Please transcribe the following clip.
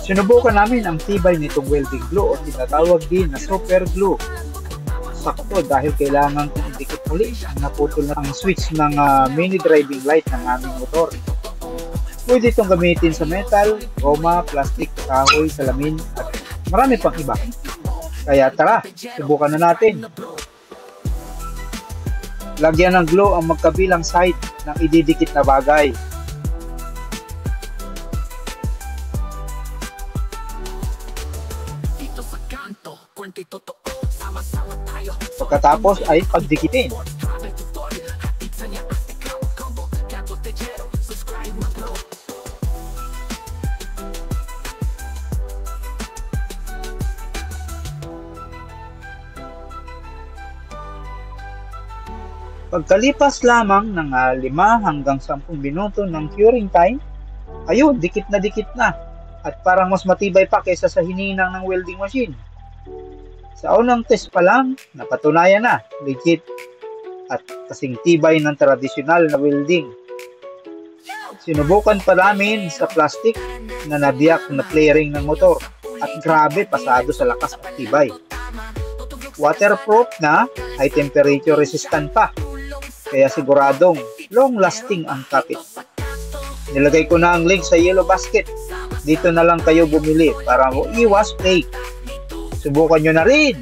Sinubukan namin ang tibay nitong welding glue o tinatawag din na super glue. Sakto dahil kailangan kong idikit muli ang naputol na ang switch ng mini driving light ng aming motor. Pwede itong gamitin sa metal, goma, plastic, kahoy, salamin at marami pang iba. Kaya tara, subukan na natin. Lagyan ng glue ang magkabilang side ng ididikit na bagay. Pagkatapos ay pagdikitin. Pagkalipas lamang ng 5 hanggang 10 minuto ng curing time, ayun, dikit na. At parang mas matibay pa kaysa sa hininang ng welding machine. Sa unang test pa lang, napatunayan na, legit at kasing tibay ng tradisyonal na welding. Sinubukan pa namin sa plastic na nabiyak na flaring ng motor at grabe pasado sa lakas at tibay. Waterproof na, high temperature resistant pa, kaya siguradong long-lasting ang kapit. Nilagay ko na ang link sa Yellow Basket. Dito na lang kayo bumili para iwas fake. Subukan nyo na rin!